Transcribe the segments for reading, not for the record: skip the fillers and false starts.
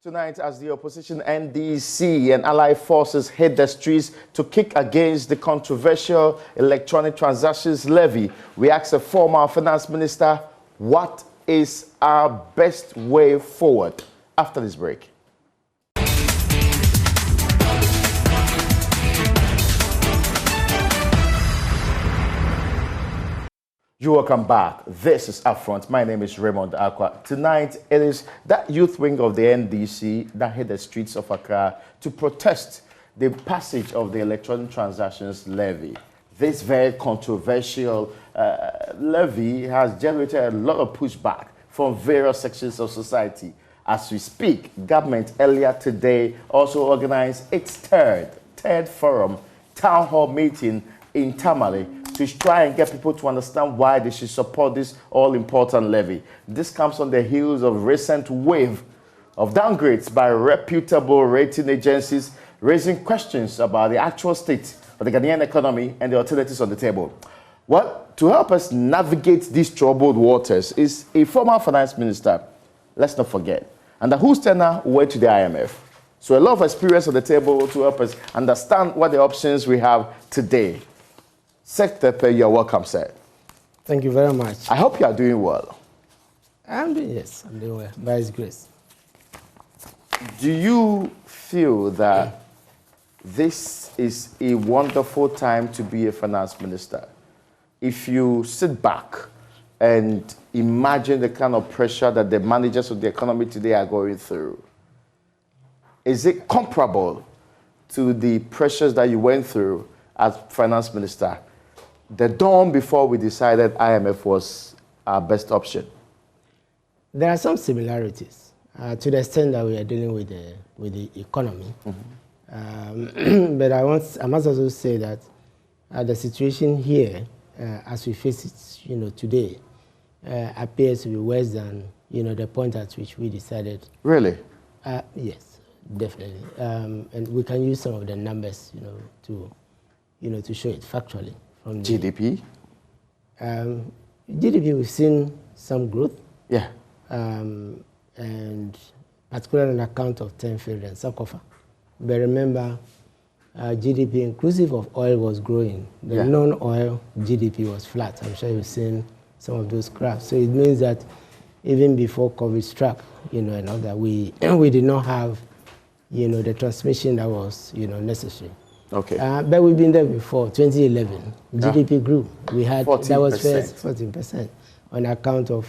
Tonight, as the opposition NDC and allied forces hit the streets to kick against the controversial electronic transactions levy, we asked the former finance minister, what is our best way forward? After this break. You're welcome back. This is Upfront. My name is Raymond Aqua. Tonight, it is that youth wing of the NDC that hit the streets of Accra to protest the passage of the electronic transactions levy. This very controversial levy has generated a lot of pushback from various sections of society. As we speak, government earlier today also organized its third forum town hall meeting in Tamale to try and get people to understand why they should support this all-important levy. This comes on the heels of recent wave of downgrades by reputable rating agencies, raising questions about the actual state of the Ghanaian economy and the alternatives on the table. Well, to help us navigate these troubled waters is a former finance minister, let's not forget, and whose tenure went to the IMF. So a lot of experience on the table to help us understand what the options we have today. Secretary, you're welcome, sir. Thank you very much. I hope you are doing well. I'm doing well, by His grace. Do you feel that this is a wonderful time to be a finance minister? If you sit back and imagine the kind of pressure that the managers of the economy today are going through, is it comparable to the pressures that you went through as finance minister? The dawn before we decided IMF was our best option. There are some similarities to the extent that we are dealing with the economy. Mm-hmm. But I must also say that the situation here, as we face it, today, appears to be worse than the point at which we decided. Really? Yes, definitely. And we can use some of the numbers, to show it factually. From GDP? GDP, we've seen some growth. Yeah. And particularly on account of 10 field and Sankofa. But remember, GDP inclusive of oil was growing. The non-oil GDP was flat. I'm sure you've seen some of those graphs. So it means that even before COVID struck, and all that, we did not have, the transmission that was, necessary. Okay. But we've been there before. 2011, GDP grew. We had 14%. That was first 14% on account of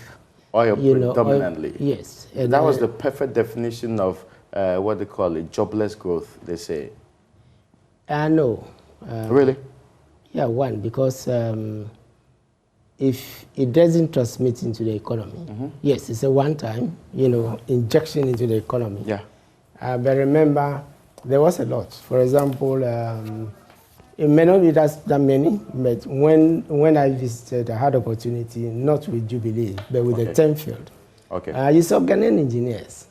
oil predominantly. Oil, yes. And that was the perfect definition of what they call it, jobless growth, they say. No. Really? Yeah, because if it doesn't transmit into the economy, yes, it's a one-time, injection into the economy. Yeah. But remember, there was a lot. For example, it may not be that many, but when I visited, I had opportunity, not with Jubilee, but with the 10 field. Okay. You saw Ghanaian engineers,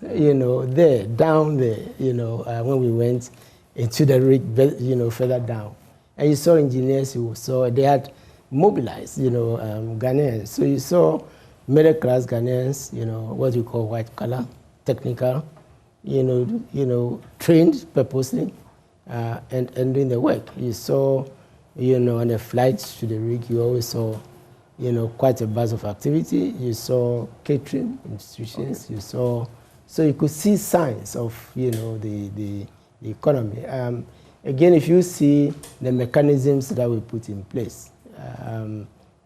down there, when we went into the rig, further down. And you saw engineers they had mobilized, Ghanaians. So you saw middle-class Ghanaians, what you call white collar, technical, trained purposely and doing the work. You saw, on the flights to the rig, you always saw, quite a buzz of activity. You saw catering institutions. Okay. You saw, so you could see signs of, the economy. Again, if you see the mechanisms that we put in place,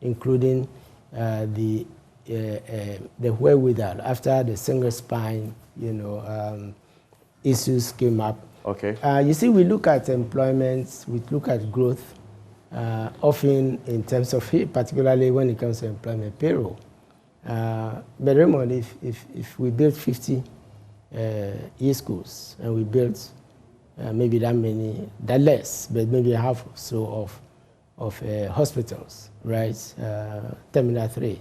including the wherewithal after the single spine, issues came up. Okay. You see, we look at employment, we look at growth, often in terms of, particularly when it comes to employment payroll. But Raymond, if we build 50 e-schools and we built maybe that less, but maybe half or so of hospitals, right? Terminal 3,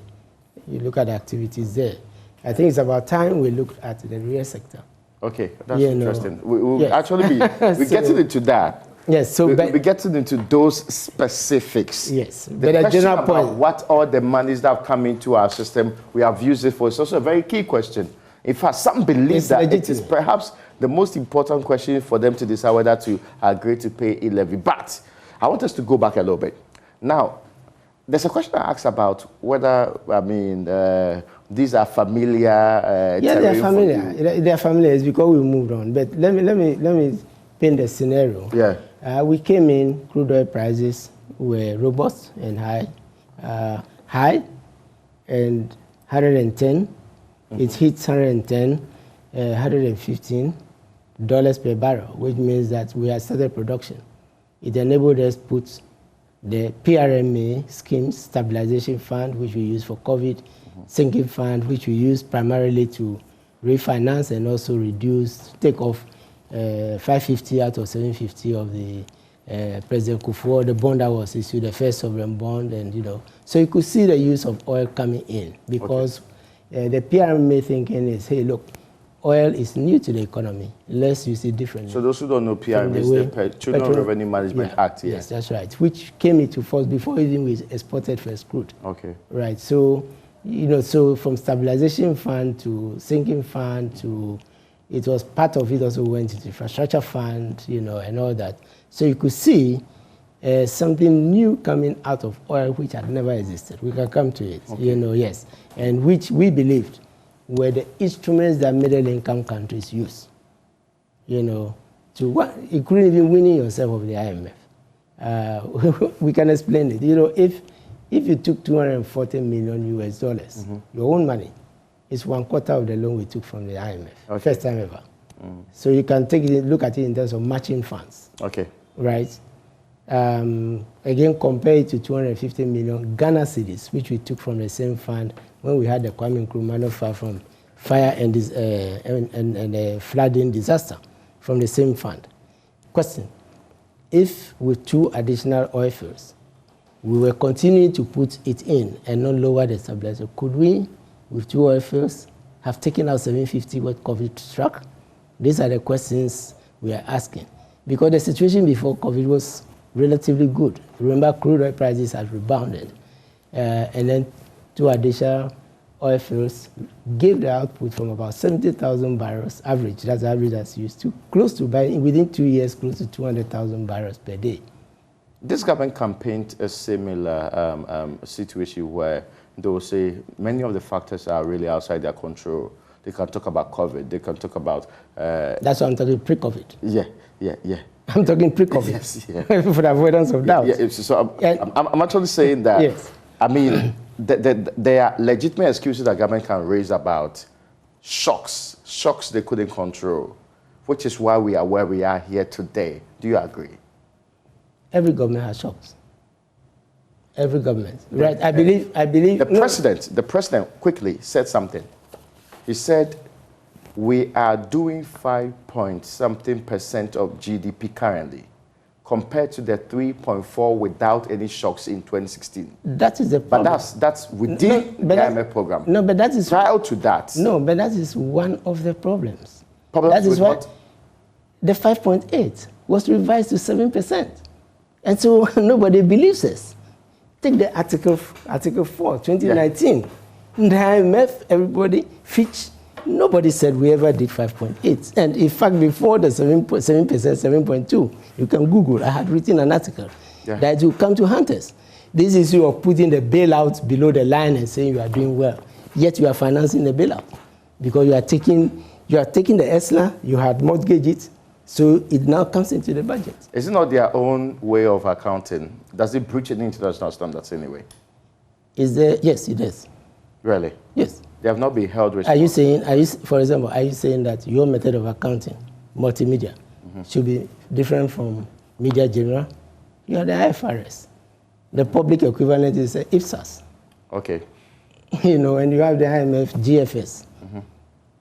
you look at the activities there. I think it's about time we look at the real sector. Okay, that's interesting. We'll actually be getting into that. Yes, so we're getting into those specifics. Yes, the question about what all the monies that have come into our system we have used it for is also a very key question. In fact, some believe It's that legitimate. it is perhaps the most important question for them to decide whether to agree to pay E-Levy. But I want us to go back a little bit. Now, there's a question I asked about whether, these are familiar. Yeah, they're familiar. They're familiar. It's because we moved on. But let me paint the scenario. Yeah. We came in, crude oil prices were robust and high, and 110. It hits 110, $115 per barrel, which means that we had started production. It enabled us to put the PRMA scheme, stabilization fund, which we use for COVID, sinking fund, which we use primarily to refinance and also reduce, take off 550 out of 750 of the President Kufuor, the bond that was issued, the first sovereign bond, and so you could see the use of oil coming in because the PRMA thinking is, hey, look, oil is new to the economy. Let's use it differently. So those who don't know, PRMA is the Petroleum Revenue Management Act. Yeah. Yes, that's right. Which came into force before even we exported first crude. Okay. Right. So, so from stabilization fund to sinking fund to, it was part of it also went into infrastructure fund, and all that. So you could see something new coming out of oil which had never existed. We can come to it, yes. And which we believed were the instruments that middle-income countries use, to what, including even winning yourself of the IMF. We can explain it. If you took $240 million US, your own money, it's 1/4 of the loan we took from the IMF, first time ever. So you can take it, look at it in terms of matching funds. Okay. Right? Again, compare it to 250 million Ghana cedis, which we took from the same fund when we had the Kwame Nkrumah from fire and flooding disaster from the same fund. Question: if with 2 additional oil fields, we were continuing to put it in and not lower the stabilizer, could we, with 2 oil fields, have taken out 750 what COVID struck? These are the questions we are asking. Because the situation before COVID was relatively good. Remember, crude oil prices had rebounded. And then 2 additional oil fields gave the output from about 70,000 barrels average, that's the average that's used to, close to, within 2 years, close to 200,000 barrels per day. This government campaigned a similar situation where they will say many of the factors are really outside their control. They can talk about COVID, they can talk about... That's what I'm talking, pre-COVID. Yeah. I'm talking pre-COVID. Yes, yeah. For the avoidance of doubt. Yeah, so I'm actually saying that, yes. I mean, there are legitimate excuses that government can raise about shocks they couldn't control, which is why we are where we are here today. Do you agree? Every government has shocks. Every government, right? I believe. The president quickly said something. He said, we are doing 5-point-something% of GDP currently, compared to the 3.4 without any shocks in 2016. That is the problem. But that's within the IMF program. No, but that is prior to that. No, but that is one of the problems. That is why the 5.8 was revised to 7%, and so nobody believes us. Take the Article 4, 2019. Yeah. In the IMF, everybody, Fitch, nobody said we ever did 5.8. And in fact, before the 7%, 7.2, you can Google, I had written an article that will come to hunters. This issue of putting the bailout below the line and saying you are doing well, yet you are financing the bailout because you are taking the ESLA, you had mortgaged it, so it now comes into the budget. Is it not their own way of accounting? Does it breach any international standards anyway? Yes, it does. Really? Yes. They have not been held responsible. For example, are you saying that your method of accounting, multimedia, should be different from media general? You have the IFRS. The public equivalent is IFSAS. Okay. And you have the IMF GFS.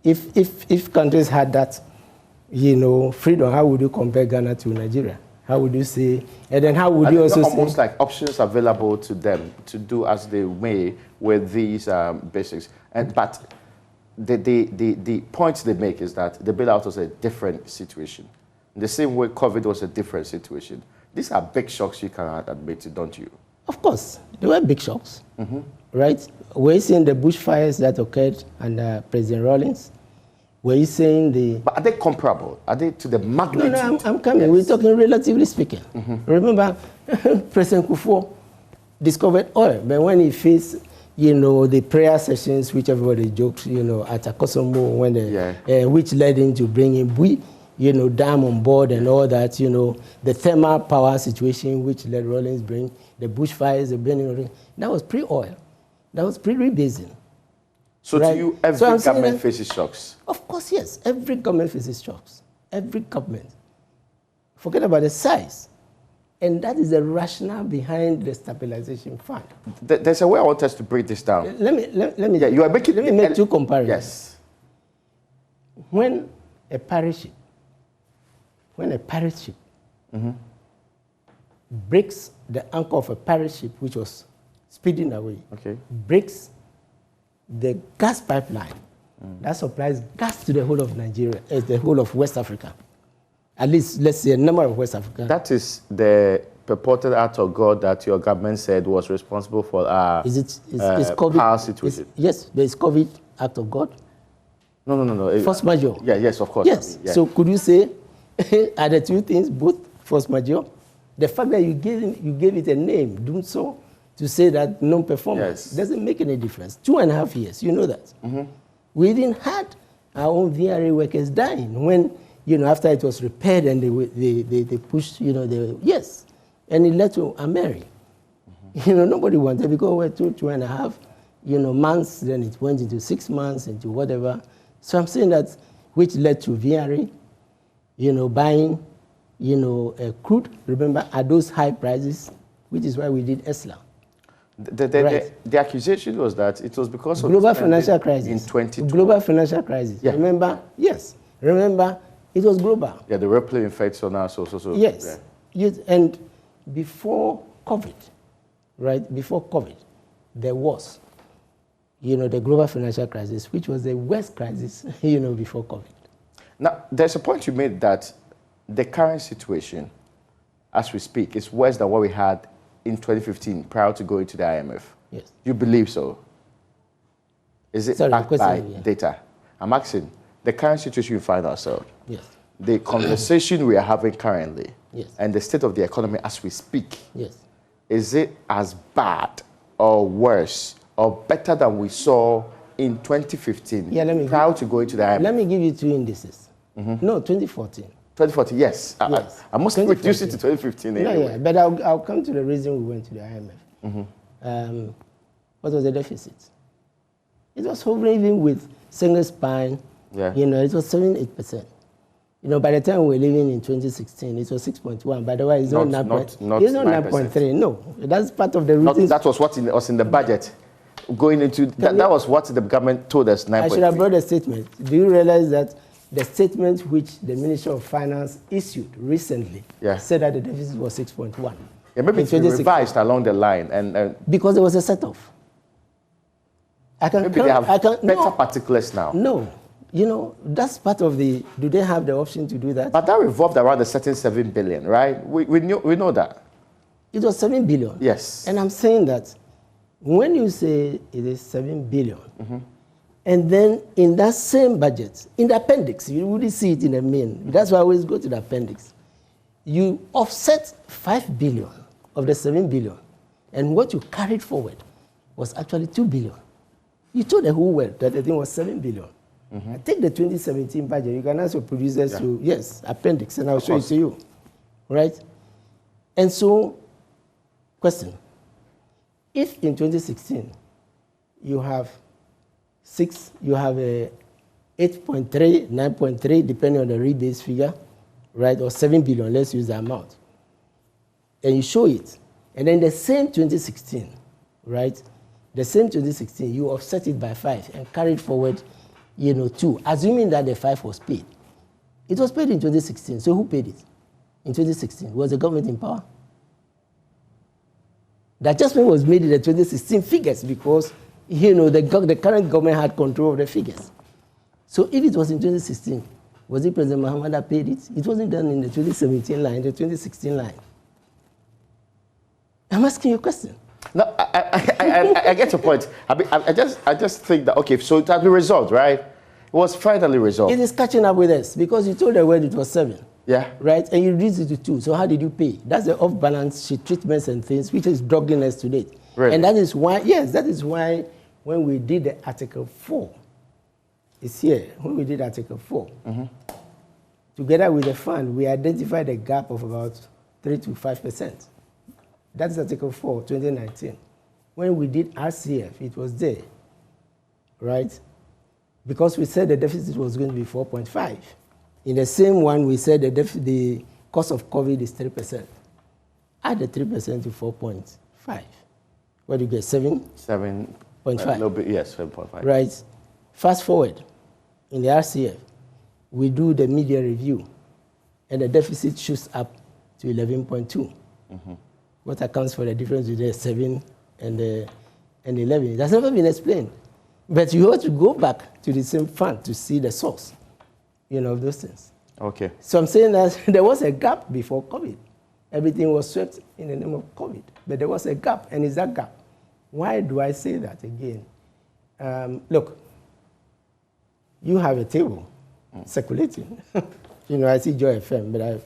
If countries had that, freedom, how would you compare Ghana to Nigeria? How would you say, and then how would you also say? Almost like options available to them to do as they may with these basics. But the points they make is that the bailout was a different situation. In the same way COVID was a different situation. These are big shocks you cannot admit to, don't you? Of course, they were big shocks, right? We're seeing the bushfires that occurred under President Rawlings. Were you saying the... But are they comparable? Are they to the magnitude? No, I'm coming. Yes. We're talking relatively speaking. Remember, President Kufuor discovered oil, but when he faced, the prayer sessions, which everybody jokes, at Akosombo, when which led him to bring in Bui, dam on board and all that, the thermal power situation, which led Rawlings bring, the bushfires, the burning, that was pre-oil. That was pre-rebasing. So right? To you, every government faces shocks? Of course, yes. Every government faces shocks. Every government. Forget about the size. And that is the rationale behind the stabilization fund. There's a way I want us to break this down. Let me you are making, let me make two comparisons. Yes. When a parachute breaks the anchor of a parachute which was speeding away, breaks the gas pipeline that supplies gas to the whole of Nigeria, the whole of West Africa. At least, let's say, a number of West Africa. That is the purported act of God that your government said was responsible for our power situation. Yes, there is COVID act of God. No. Force majeure. Yeah, yes, of course. Yes. So could you say, are the two things both force majeure? The fact that you gave it a name, doing so, to say that non-performance doesn't make any difference. 2.5 years, you know that. We didn't had our own VRA workers dying when, after it was repaired and they pushed, yes. And it led to a Mary. Nobody wanted, because we're 2.5, months, then it went into 6 months, into whatever. So I'm saying that, which led to VRA, buying, crude, remember, at those high prices, which is why we did ESLA. The accusation was that it was because of global financial crisis in 2012. Global financial crisis. Yeah. Remember? Yes. Remember, it was global. Yeah, the rippling effects on us. Yes. Yeah. Yes. And before COVID, right? Before COVID, there was, the global financial crisis, which was the worst crisis, before COVID. Now, there's a point you made that the current situation, as we speak, is worse than what we had in 2015, prior to going to the IMF. Yes. You believe so? Is it backed by data? I'm asking, the current situation we find ourselves, the conversation we are having currently, and the state of the economy as we speak, is it as bad or worse or better than we saw in 2015, prior to going to the IMF? Let me give you two indices. No, 2014. 2014, yes. I must reduce it to 2015 anyway. No, but I'll come to the reason we went to the IMF. What was the deficit? It was hovering even with single spine. Yeah. It was 7-8%. By the time we were living in 2016, it was 6.1. By the way, it's not 9.3. No, that's part of the reason. That was what was in the budget. Going into that was what the government told us. 9.3. I should have brought a statement. Do you realize that the statement which the Minister of Finance issued recently said that the deficit was 6.1? Yeah, maybe it's revised along the line, and because there was a set-off. Maybe they have better particulars now. No, that's part of the. Do they have the option to do that? But that revolved around a certain 7 billion, right? We know that. It was 7 billion. Yes. And I'm saying that when you say it is 7 billion. And then in that same budget, in the appendix, you wouldn't see it in the main. That's why I always go to the appendix. You offset 5 billion of the 7 billion, and what you carried forward was actually 2 billion. You told the whole world that the thing was 7 billion. I take the 2017 budget. You can ask your producers to, appendix, and I'll show it to you. Right? And so, question. If in 2016 you have a 8.3, 9.3, depending on the rebase figure, right, or 7 billion, let's use the amount, and you show it, and then the same 2016, right, the same 2016, you offset it by 5 and carried forward, 2, assuming that the 5 was paid. It was paid in 2016, so who paid it? In 2016, was the government in power? The adjustment was made in the 2016 figures because the current government had control of the figures. So if it was in 2016, was it President Mahama that paid it? It wasn't done in the 2017 line, the 2016 line. I'm asking you a question. No, I get your point. I just think that, okay, so it has been resolved, right? was finally resolved. It is catching up with us because you told the world it was 7. Yeah. Right? And you reduced it to 2. So how did you pay? That's the off-balance sheet treatments and things which is dogging us today. Really? And that is why, yes, that is why when we did the Article 4, it's here, when we did Article 4, together with the fund, we identified a gap of about 3 to 5%. That's Article 4, 2019. When we did RCF, it was there, right? Because we said the deficit was going to be 4.5. In the same one, we said the cost of COVID is 3%. Add the 3% to 4.5. What do you get, 7? 7.5. 0.5. A little bit, yes, 7.5. Right. Fast forward, in the RCF, we do the media review, and the deficit shoots up to 11.2. What accounts for the difference between the 7 and 11? It has never been explained. But you have to go back to the same fund to see the source, of those things. Okay. So I'm saying that there was a gap before COVID. Everything was swept in the name of COVID. But there was a gap, and it's that gap. Why do I say that again? Look, you have a table circulating. I see Joy FM, but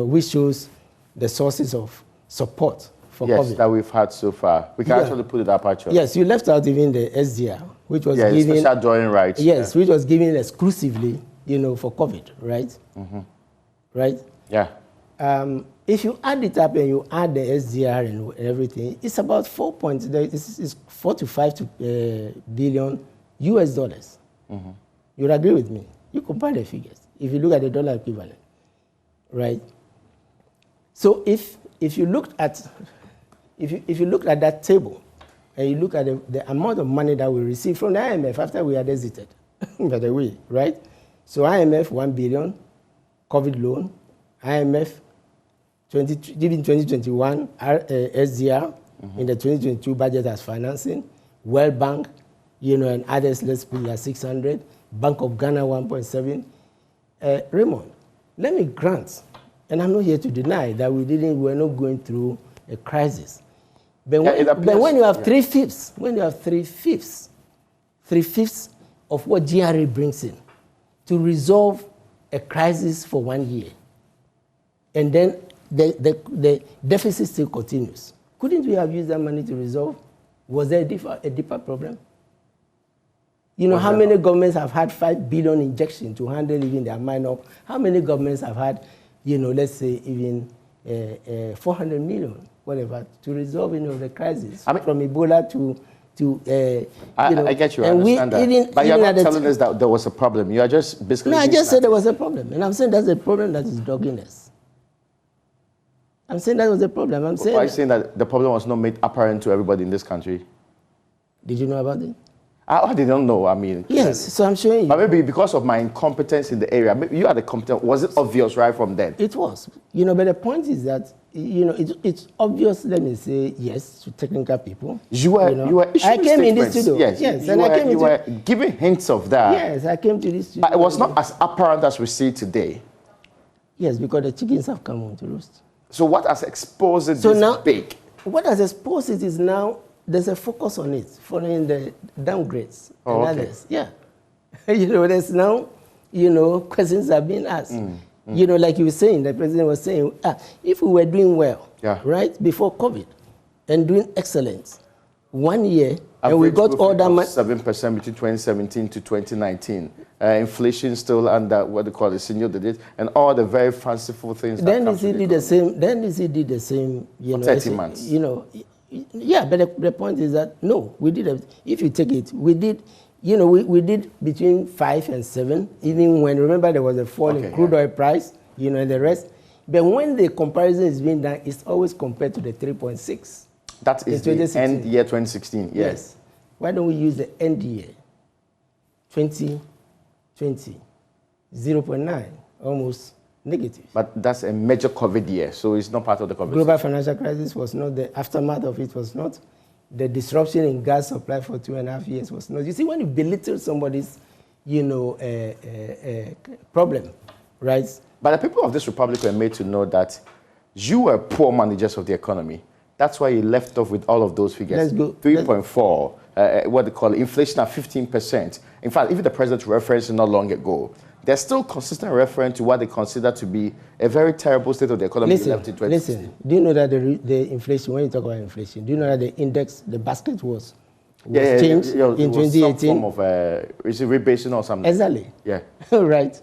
which shows the sources of support for COVID. Yes, that we've had so far. We can actually put it up, actually. Yes, you left out even the SDR, which was given... special drawing rights. Yes, which was given exclusively, for COVID, right? Right? Yeah. If you add it up and you add the SDR and everything, it's about 4 to 5 billion US dollars. You would agree with me? You compare the figures. If you look at the dollar equivalent, right? So if you looked at that table and you look at the amount of money that we received from the IMF after we had exited, by the way, right? So IMF 1 billion, COVID loan, IMF giving 2021 SDR in the 2022 budget as financing, World Bank, and others, let's put it at 600, Bank of Ghana 1.7. Raymond, let me grant, and I'm not here to deny that we're not going through a crisis. But when you have 3/5, when you have 3/5 of what GRA brings in to resolve a crisis for 1 year, and then the deficit still continues, couldn't we have used that money to resolve? Was there a deeper problem? How many governments have had 5 billion injection to handle even their minor? How many governments have had, let's say even 400 million, whatever, to resolve the crisis from Ebola to I get you, I understand that. But you're not telling us that there was a problem. You are just basically... No, I just said there was a problem. And I'm saying that's a problem that is dogging us. I'm saying that was a problem. Why are you saying that the problem was not made apparent to everybody in this country? Did you know about it? I didn't know, Yes, so I'm showing you. But maybe because of my incompetence in the area, maybe you are the competent. Was it obvious right from then? It was. But the point is that, it's obvious, let me say, yes, to technical people. You were issuing I came in this studio. Yes, you were giving hints of that. Yes, I came to this studio. But it was not as apparent as we see today. Yes, because the chickens have come home to roost. So what has exposed it big? What has exposed it is now there's a focus on it, following the downgrades and others. Yeah. There's now, questions are being asked. Like you were saying, the president was saying, if we were doing well, right, before COVID, and doing excellent, 1 year, and we got all that money. 7% between 2017 to 2019. Inflation still under what they call the senior digit, and all the very fanciful things. Then he did the same. Then he did the same. For 30 months. Yeah, but the point is that no, we did. If you take it, we did. We did between 5 and 7. Even when remember there was a fall in crude oil price. And the rest. But when the comparison is being done, it's always compared to the 3.6. That is the end year 2016. Yes. Why don't we use the end year 2020? 0.9, almost negative. But that's a major COVID year, so it's not part of the COVID. Global financial crisis was not, the aftermath of it was not. The disruption in gas supply for 2.5 years was not. You see, when you belittle somebody's, problem, right? But the people of this republic were made to know that you were poor managers of the economy. That's why you left off with all of those figures. Let's go. 3.4, what they call inflation at 15%. In fact, even the president referenced not long ago, there's still consistent reference to what they consider to be a very terrible state of the economy left in 2016. Listen, do you know that the inflation, when you talk about inflation, do you know that the index, the basket was changed in 2018? Some form of, is it rebasing or something? Exactly. Yeah. Right.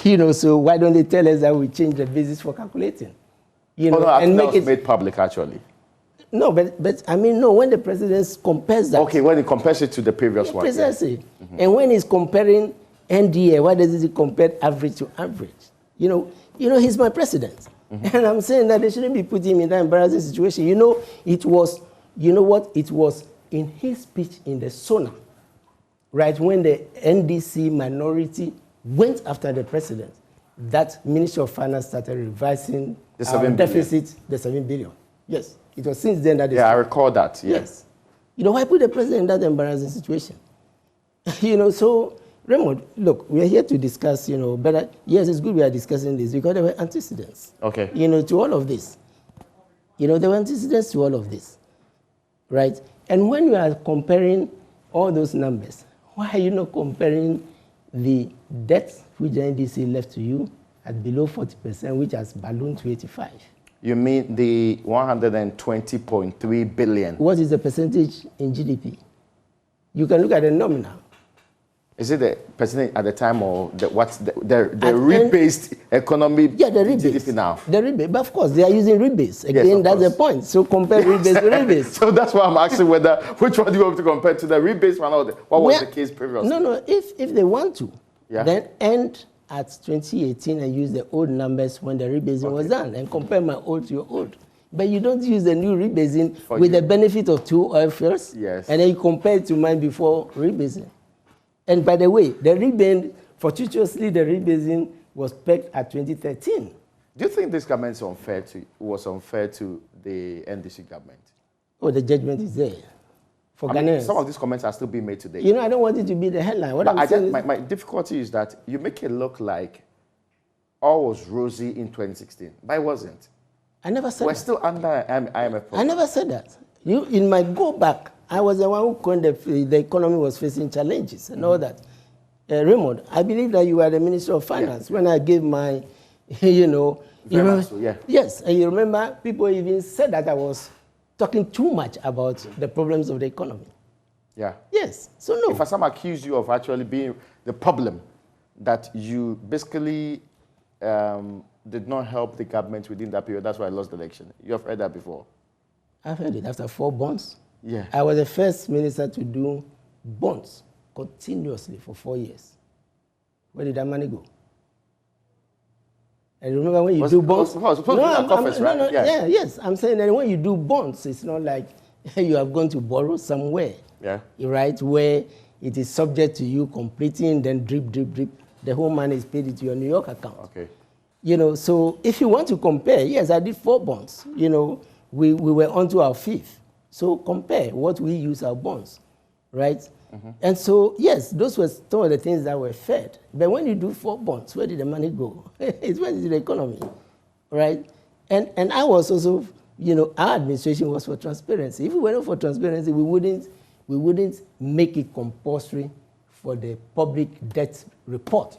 You know, so why don't they tell us that we change the basis for calculating? You know, I think that was made public, actually. No, but I mean, no, when the president compares that. Okay, when he compares it to the previous one. Precisely. Yeah. And when he's comparing NDA, why does he compare average to average? You know, he's my president. And I'm saying that they shouldn't be putting him in that embarrassing situation. You know, it was, you know what? It was in his speech in the SONA, right, when the NDC minority went after the president, that Ministry of Finance started revising the deficit, the 7 billion. Yes. It was since then that they I recall that. Yeah. Yes. You know, why put the president in that embarrassing situation? You know, so, Raymond, look, we are here to discuss, you know, better. Yes, it's good we are discussing this because there were antecedents. Okay. You know, to all of this. You know, there were antecedents to all of this. Right? And when you are comparing all those numbers, why are you not comparing the debt which the NDC left to you at below 40%, which has ballooned to 85%? You mean the 120.3 billion? What is the percentage in GDP? You can look at the nominal. Is it the percentage at the time or the rebased economy? Yeah, the rebase. GDP now. The rebase, but of course they are using rebase. Again, yes, that's the point. So compare rebase to rebase. So that's why I'm asking which one do you want to compare to, the rebase one or what was the case previously? No. If they want to, then end at 2018 and use the old numbers when the rebasing was done and compare my old to your old. But you don't use the new rebasing with the benefit of 2 oil fields. Yes. And then you compare it to mine before rebasing. And by the way, the rebasing, fortuitously, the rebasing was pegged at 2013. Do you think this government was unfair to the NDC government? Oh, the judgment is there. For Ghanaians. Some of these comments are still being made today. You know, I don't want it to be the headline. My difficulty is that you make it look like all was rosy in 2016, but it wasn't. I never said that. We're still under IMF problem. I never said that. In my go back, I was the one who when the economy was facing challenges and all that. Raymond, I believe that you were the Minister of Finance when I gave my, you know. Yes, and you remember people even said that I was talking too much about the problems of the economy. Yeah. Yes. So no. If some accuse you of actually being the problem, that you basically did not help the government within that period, that's why I lost the election. You have heard that before? I've heard it. After 4 bonds. Yeah. I was the first minister to do bonds continuously for 4 years. Where did that money go? And remember when you do bonds? Yes. I'm saying that when you do bonds, it's not like you have gone to borrow somewhere. Yeah. Right? Where it is subject to you completing, then drip. The whole money is paid into your New York account. Okay. You know, so if you want to compare, yes, I did 4 bonds. You know, we were on to our 5th. So compare what we use our bonds, right? And so, yes, those were some of the things that were fed. But when you do 4 bonds, where did the money go? It went into the economy, right? And I was also, you know, our administration was for transparency. If we were not for transparency, we wouldn't make it compulsory for the public debt report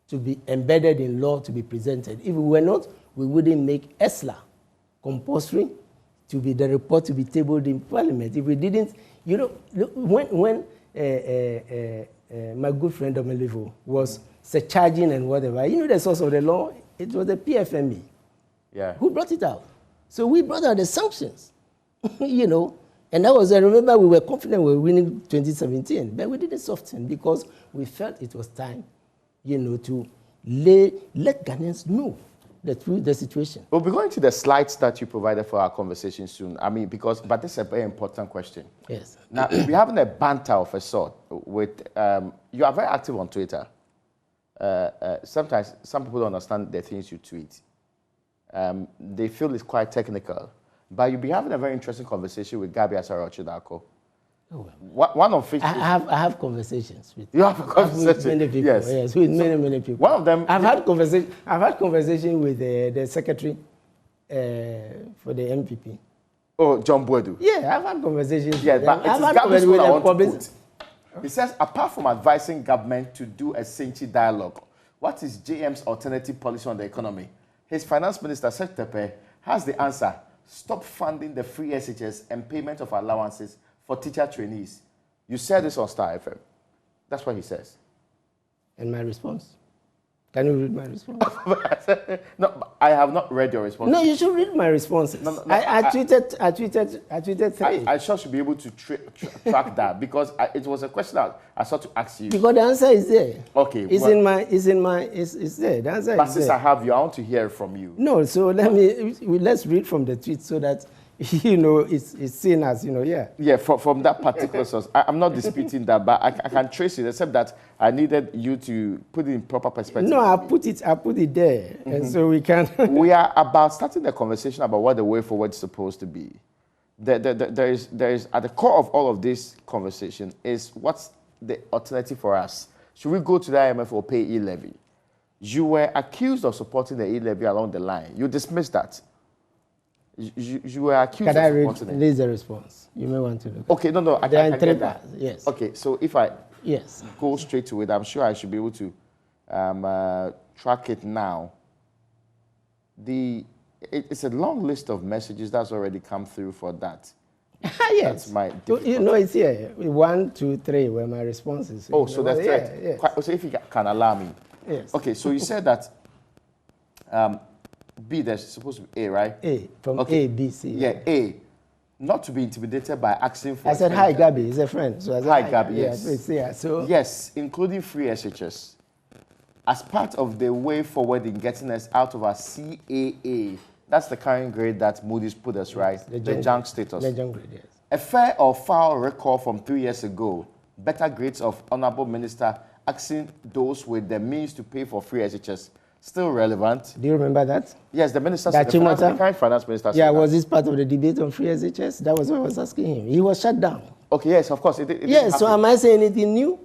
to be embedded in law to be presented. If we were not, we wouldn't make ESLA compulsory to be the report to be tabled in Parliament. If we didn't, you know, when my good friend Omelevo was surcharging and whatever, you know the source of the law, it was the PFME. Yeah. Who brought it out? So we brought out the sanctions, you know, and that was, I remember we were confident we were winning 2017, but we didn't soften because we felt it was time, you know, to let Ghanaians know the situation. We'll be going to the slides that you provided for our conversation soon. I mean, but this is a very important question. Yes. Now, we're having a banter of a sort with, you are very active on Twitter. Sometimes some people don't understand the things you tweet. They feel it's quite technical. But you'll be having a very interesting conversation with Gabi Asaro-Chidako. Oh, well. One of which I have conversations with. You have a conversation with many people. Yes, with many people. One of them. I've had conversation with the secretary for the MPP. Oh, John Boadu. Yeah, I've had conversations Yeah, with but them. it's Gabi's one I want to put. He says, apart from advising government to do a Senchi dialogue, what is JM's alternative policy on the economy? His finance minister, Sektepe, has the answer. Stop funding the free SHS and payment of allowances for teacher trainees. You said this on Star FM. That's what he says. And my response? Can you read my response? No, I have not read your response. No, you should read my responses. No, I tweeted three. I should be able to track that because it was a question I sought to ask you. Because the answer is there. Okay. It's there. The answer but is since there. I have you, I want to hear from you. No, so let's read from the tweet so that it's seen as, yeah. Yeah, from that particular source. I'm not disputing that, but I can trace it, except that I needed you to put it in proper perspective. No, I put it there, and so we can... We are about starting the conversation about what the way forward is supposed to be. There is, at the core of all of this conversation is what's the alternative for us? Should we go to the IMF or pay E-Levy? You were accused of supporting the E-Levy along the line. You dismissed that. You were accused of supporting it. Can I read the response? You may want to look. Okay, no, I can get that. Yes. Okay, so if I go straight to it, I'm sure I should be able to track it now. It's a long list of messages that's already come through for that. Yes. That's my it's here. 1, 2, 3 were my responses. Oh, so that's it. Yes. So if you can allow me. Yes. Okay, so you said that B, there's supposed to be A, right? A, from A, B, C. Yeah, A. Not to be intimidated by asking for... I said, hi, Gabi. He's a friend. So I said, hi, Gabi, yes. Yeah, so yes, including free SHS. As part of the way forward in getting us out of our CAA, that's the current grade that Moody's put us, right? The junk status. The junk grade, yes. A fair or foul record from 3 years ago. Better grades of Honorable Minister asking those with the means to pay for free SHS. Still relevant. Do you remember that? Yes, the minister said, the current finance minister said was this part of the debate on free SHS? That was what I was asking him. He was shut down. Okay, yes, of course. Yes, so am I saying anything new?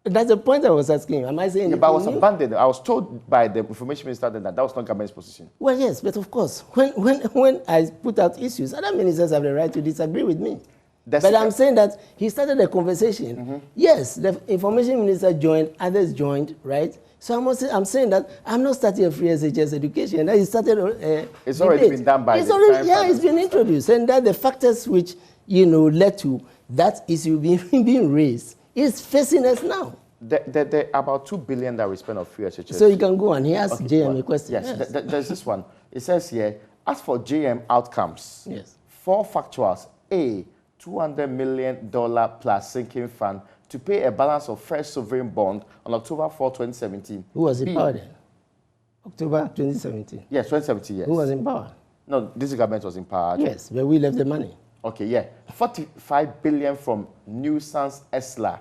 That's the point I was asking him. Am I saying anything but I was new? abandoned. I was told by the information minister that was not government's position. Well, yes, but of course, when I put out issues, other ministers have the right to disagree with me. But I'm saying that he started a conversation. Mm-hmm. Yes, the information minister joined, others joined, right? So I'm saying that I'm not starting a free SHS education. He started it's already been done by it's been introduced. And that the factors which, led to that issue being raised is facing us now. There are about 2 billion that we spend on free SHS. So you can go on. He asked JM a question. Yes, there's this one. It says here, as for JM outcomes, yes. 4 factuals. A, $200 million plus sinking fund to pay a balance of first sovereign bond on October 4, 2017. Who was in power then? October 2017? Yes, 2017, yes. Who was in power? No, this government was in power. Yes, but we left the money. Okay, yeah. 45 billion from New Sans ESLA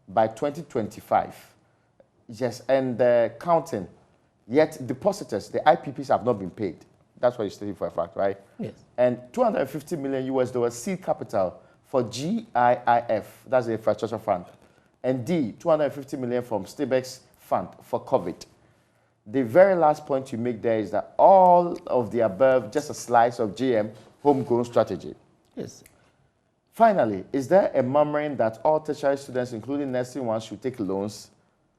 by 2025. Yes, and counting. Yet depositors, the IPPs have not been paid. That's what you're stating for a fact, right? Yes. And $250 million seed capital for GIIF, that's the infrastructure fund. And D, $250 million from Stebex fund for COVID. The very last point you make there is that all of the above, just a slice of GM homegrown strategy. Yes. Finally, is there a murmuring that all tertiary students, including nursing ones, should take loans?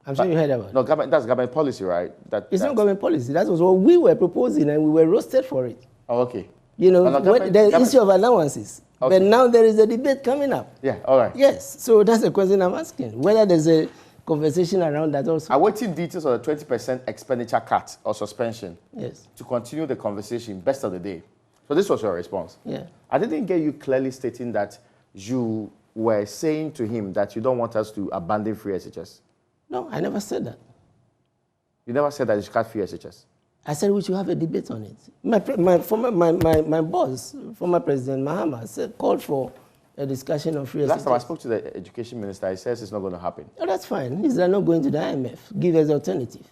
I'm sure you heard about it. No, that's government policy, right? It's not government policy. That was what we were proposing, and we were roasted for it. Oh, okay. The issue of allowances. Okay. But now there is a debate coming up. Yeah, all right. Yes, so that's the question I'm asking. Whether there's a conversation around that also. Awaiting details of the 20% expenditure cut or suspension. Yes. To continue the conversation, best of the day. So this was your response. Yeah. I didn't get you clearly stating that you were saying to him that you don't want us to abandon free SHS. No, I never said that. You never said that you should cut free SHS? I said we should have a debate on it. My boss, former President Mahama, called for a discussion on free SHS. Last time I spoke to the education minister, he says it's not going to happen. Oh, that's fine. He's not going to the IMF. Give us alternative.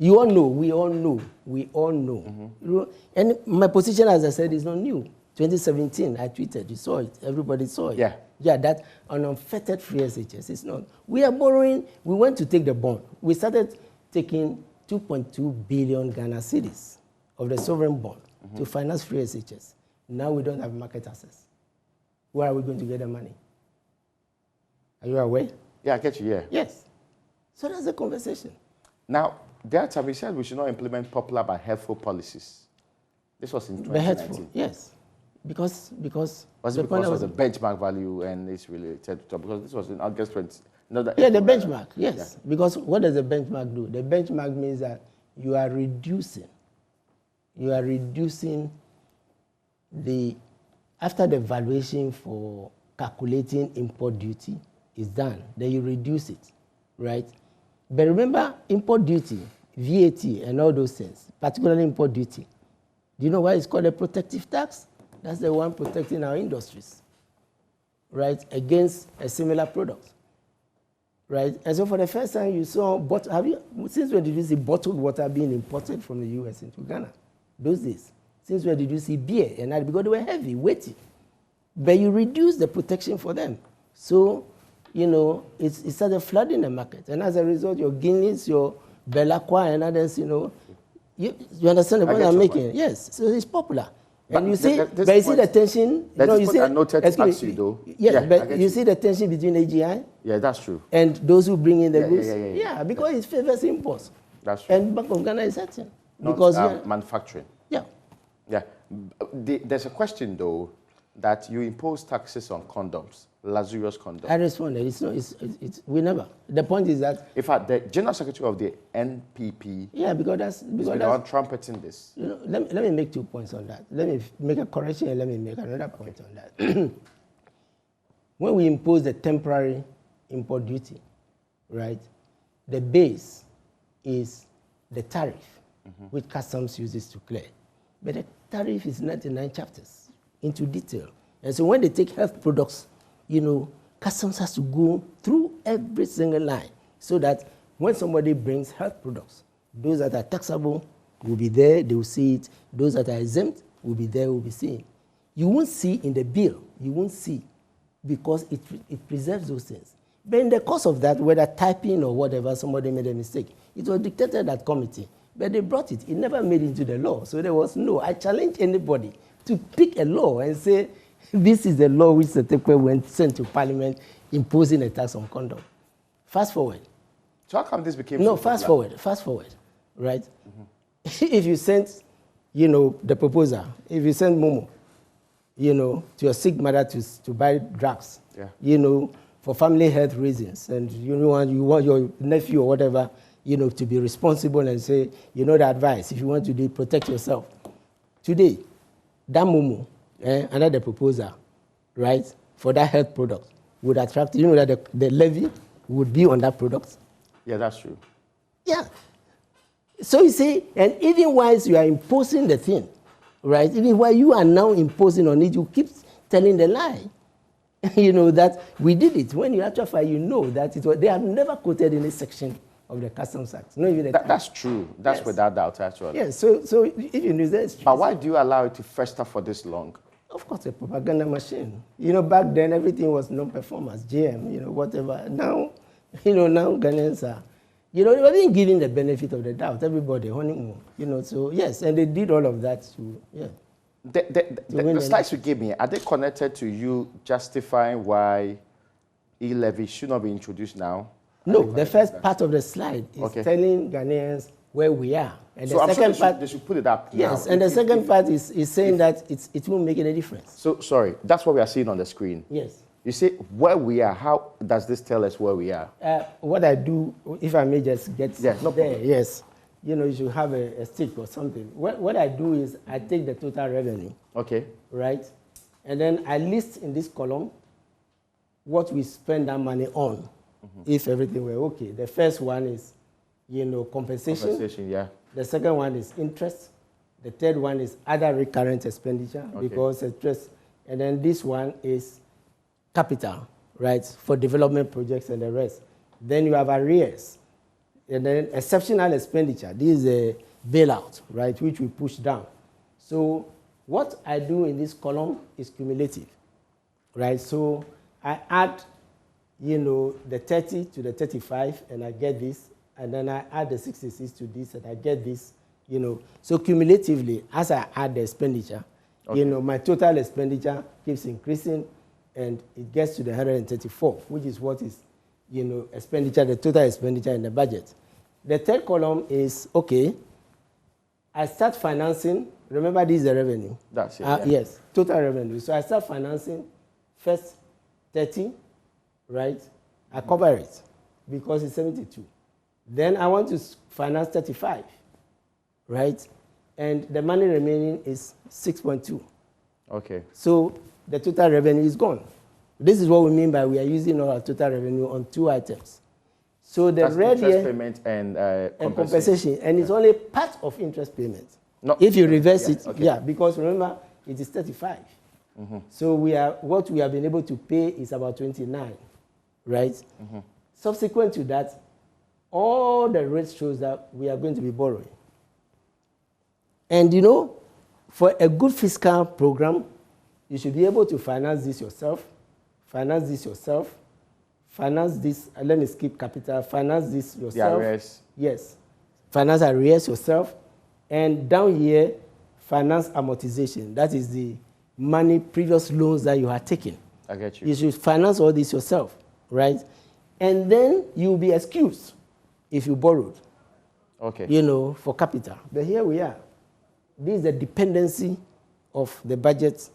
You all know, we all know. Mm-hmm. And my position, as I said, is not new. 2017, I tweeted, you saw it, everybody saw it. Yeah. Yeah, that an unfettered free SHS is not. We are borrowing, we went to take the bond. We started taking 2.2 billion Ghana cedis of the sovereign bond to finance free SHS. Now we don't have market access. Where are we going to get the money? Are you aware? Yeah, I get you, yeah. Yes. So that's the conversation. Now, that time we said we should not implement popular but helpful policies. This was in 2019. Helpful, yes. Because was it because of the benchmark value and it's related to, because this was in August 20. No, the benchmark, yes. Yeah. Because what does the benchmark do? The benchmark means that you are reducing after the valuation for calculating import duty is done, then you reduce it, right? But remember, import duty, VAT, and all those things, particularly import duty, do you know why it's called a protective tax? That's the one protecting our industries, right, against a similar product, right? And so for the first time you saw, since when did you see bottled water being imported from the US into Ghana? Those days. Since when did you see beer? And that because they were heavy, weighty. But you reduce the protection for them. So, it started flooding the market. And as a result, your Guinness, your Belacqua and others, you understand the point I'm making? Point. Yes, so it's popular. And you see, but you see the tension. You see, I noted to ask you though. Yes, yeah, but you see the tension between AGI. Yeah, that's true. And those who bring in the goods. Yeah, because it favors imports. That's true. And Bank of Ghana is certain. Because manufacturing. Yeah. Yeah. There's a question though that you impose taxes on condoms, luxurious condoms. I responded. We never. The point is that. In fact, the General Secretary of the NPP. Yeah, because that's. Because they are trumpeting this. Let me make 2 points on that. Let me make a correction and let me make another point on that. When we impose the temporary import duty, right, the base is the tariff, which customs uses to clear. But the tariff is 99 chapters into detail. And so when they take health products, customs has to go through every single line so that when somebody brings health products, those that are taxable will be there, they will see it. Those that are exempt will be there, will be seen. You won't see in the bill, because it preserves those things. But in the course of that, whether typing or whatever, somebody made a mistake. It was dictated at committee. But they brought it. It never made it into the law. So there was I challenge anybody to pick a law and say, this is the law which Setekwe went sent to Parliament imposing a tax on condom. Fast forward. So how come this became fast forward, right? If you send, the proposal, if you send Momo, to your sick mother to buy drugs, for family health reasons, and you want your nephew or whatever, to be responsible and say, the advice, if you want to do it, protect yourself. Today, that Momo, under the proposal, right, for that health product would attract, that the levy would be on that product. Yeah, that's true. Yeah. So you see, and even whilst you are imposing the thing, right, even while you are now imposing on it, you keep telling the lie. That we did it. When you actually that they have never quoted any section of the Customs Act. No, even that's true. That's without doubt, actually. Yes, so if you knew that. But why do you allow it to fester for this long? Of course, a propaganda machine. Back then everything was non-performance, GM, whatever. Now, now Ghanaians are, they were being given the benefit of the doubt. Everybody, honeymoon, so yes, and they did all of that to, yeah. The slides you gave me, are they connected to you justifying why E-Levy should not be introduced now? No, the first part of the slide is telling Ghanaians where we are. And so the second part, they should put it up now. Yes, and the second part is saying that it won't make any difference. So, sorry, that's what we are seeing on the screen. Yes. You see, where we are, how does this tell us where we are? What I do, if I may just get no there, problem. Yes. You should have a stick or something. What I do is I take the total revenue. Okay. Right? And then I list in this column what we spend that money on, if everything were okay. The first one is, compensation. Compensation, yeah. The second one is interest. The third one is other recurrent expenditure, because interest. And then this one is capital, right, for development projects and the rest. Then you have arrears. And then exceptional expenditure. This is a bailout, right, which we push down. So what I do in this column is cumulative, right? So I add, the 30 to the 35, and I get this. And then I add the 66 to this, and I get this, So cumulatively, as I add the expenditure, You know, my total expenditure keeps increasing, and it gets to the 134, which is what is, you know, expenditure, the total expenditure in the budget. The third column is, okay, I start financing. Remember, this is the revenue. That's it. Yeah. Yes, total revenue. So I start financing first 30, right? I cover it because it's 72. Then I want to finance 35, right? And the money remaining is 6.2. Okay. So the total revenue is gone. This is what we mean by we are using all our total revenue on two items. So the red interest here payment and compensation, and it's only part of interest payment. Not, if you reverse it, okay. yeah, because remember it is 35. So what we have been able to pay is about 29, right? Subsequent to that, all the rate shows that we are going to be borrowing. And you know, for a good fiscal program, you should be able to finance this yourself, finance this yourself, finance this, let me skip capital, finance this yourself. The arrears. Yes. Finance arrears yourself. And down here, finance amortization. That is the money, previous loans that you have taken. I get you. You should finance all this yourself, right? And then you'll be excused if you borrowed. Okay. You know, for capital. But here we are. This is the dependency of the budget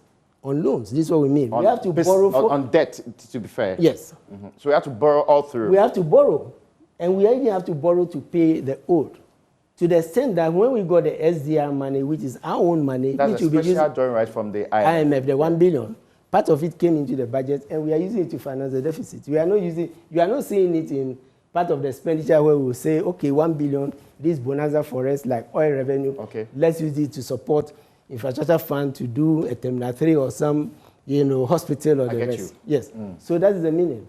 on loans. This is what we mean. We have to borrow for... On debt, to be fair. Yes. So we have to borrow all through. We have to borrow. And we even have to borrow to pay the old. To the extent that when we got the SDR money, which is our own money... That's which a special drawing right from the IMF, the 1 billion. Part of it came into the budget, and we are using it to finance the deficit. We are not using... You are not seeing it in part of the expenditure where we will say, okay, 1 billion, this bonanza for us, like oil revenue, okay, let's use it to support infrastructure fund to do a Terminal 3 or some, you know, hospital or the rest. You. Yes. So that is the meaning,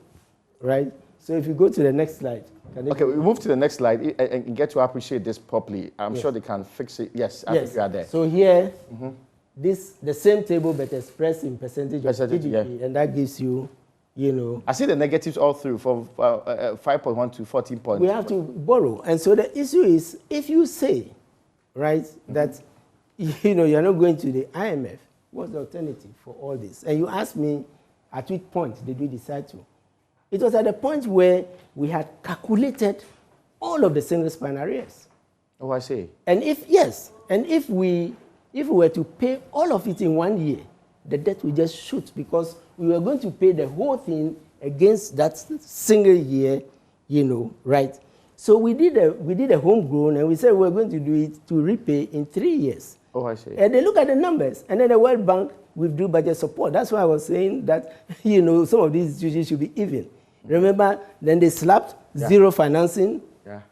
right? So if you go to the next slide. Okay, we move to the next slide and get to appreciate this properly. I'm sure they can fix it. Yes, I think we are there. So here, this the same table but expressed in percentage of GDP, and that gives you, you know. I see the negatives all through from 5.1 to 14 points. We have to borrow. And so the issue is, if you say, right, that, you know, you're not going to the IMF, what's the alternative for all this? And you ask me, at which point did we decide to? It was at the point where we had calculated all of the single span arrears. Oh, I see. And if we were to pay all of it in 1 year, the debt would just shoot because we were going to pay the whole thing against that single year, you know, right? So we did a homegrown, and we said we're going to do it to repay in 3 years. Oh, I see. And they look at the numbers, and then the World Bank withdrew budget support. That's why I was saying that, you know, some of these institutions should be even. Remember, then they slapped zero financing,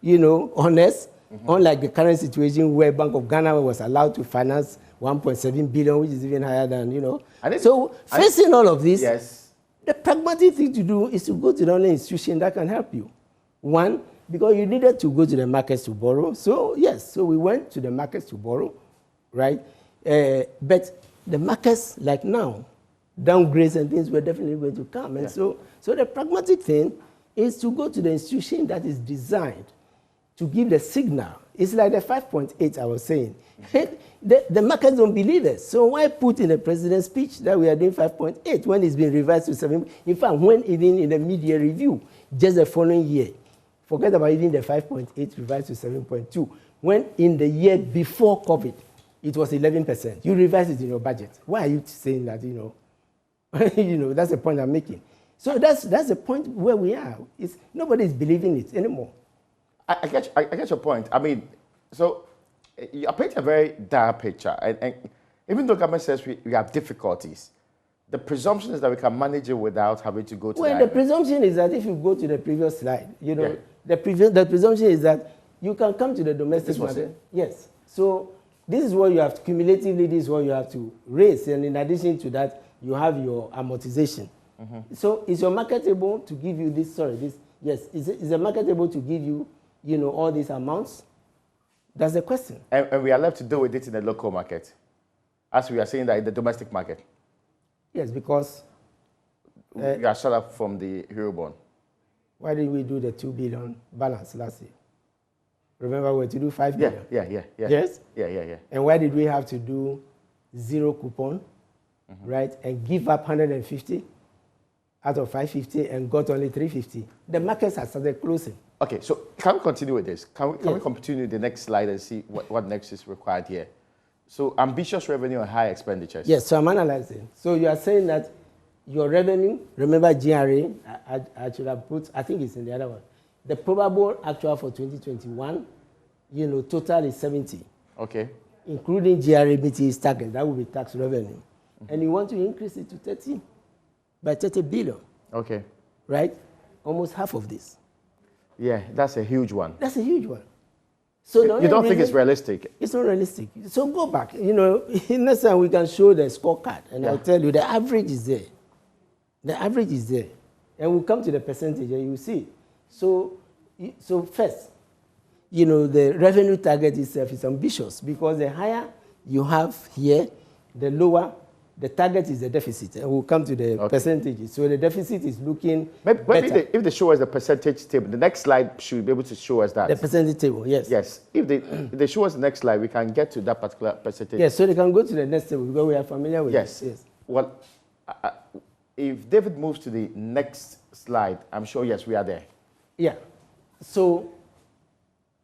you know, on us, unlike the current situation where Bank of Ghana was allowed to finance 1.7 billion, which is even higher than, you know. So facing all of this, the pragmatic thing to do is to go to the only institution that can help you. One, because you needed to go to the markets to borrow. So, yes, so we went to the markets to borrow, right? But the markets, like now, downgrades and things were definitely going to come. And so the pragmatic thing is to go to the institution that is designed to give the signal. It's like the 5.8 I was saying. The markets don't believe it. So why put in the president's speech that we are doing 5.8 when it's been revised to 7? In fact, when even in the media review, just the following year, forget about even the 5.8 revised to 7.2, when in the year before COVID, it was 11%. You revised it in your budget. Why are you saying that, you know? You know, that's the point I'm making. So that's the point where we are. Nobody is believing it anymore. I get your point. I mean, so you paint a very dire picture. And even though government says we have difficulties, the presumption is that we can manage it without having to go to the presumption is that if you go to the previous slide, you know, the presumption is that you can come to the domestic market. Yes. So this is what you have to, cumulatively, this is what you have to raise. And in addition to that, you have your amortization. So is your market able to give you this, is the market able to give you, you know, all these amounts? That's the question. And we are left to deal with it in the local market, as we are saying that in the domestic market. Yes, because... we are shut up from the Eurobond. Why did we do the 2 billion balance last year? Remember we were to do 5 billion? Yeah. Yes? Yeah. And why did we have to do zero coupon, right, and give up 150 out of 550 and got only 350, the markets have started closing. Okay, so can we continue with this? Can we Yes. continue the next slide and see what next is required here? So ambitious revenue and high expenditures. Yes, so I'm analyzing. So you are saying that your revenue, remember GRA, I should have put, I think it's in the other one. The probable actual for 2021, total is 70. Okay. Including GRA meeting its target, that will be tax revenue. And you want to increase it to 30, by 30 billion. Okay. Right? Almost half of this. Yeah, that's a huge one. That's a huge one. So you don't think it's realistic? It's not realistic. So go back. Next time we can show the scorecard, and I'll tell you the average is there. The average is there. And we'll come to the percentage and you'll see. So first, the revenue target itself is ambitious because the higher you have here, the lower the target is the deficit. And we'll come to the percentages. So the deficit is looking better. If they show us the percentage table, the next slide should be able to show us that. The percentage table, yes. Yes. If they show us the next slide, we can get to that particular percentage. Yes, so they can go to the next table because we are familiar with yes. it. Yes. Well, if David moves to the next slide, I'm sure, yes, we are there. Yeah. So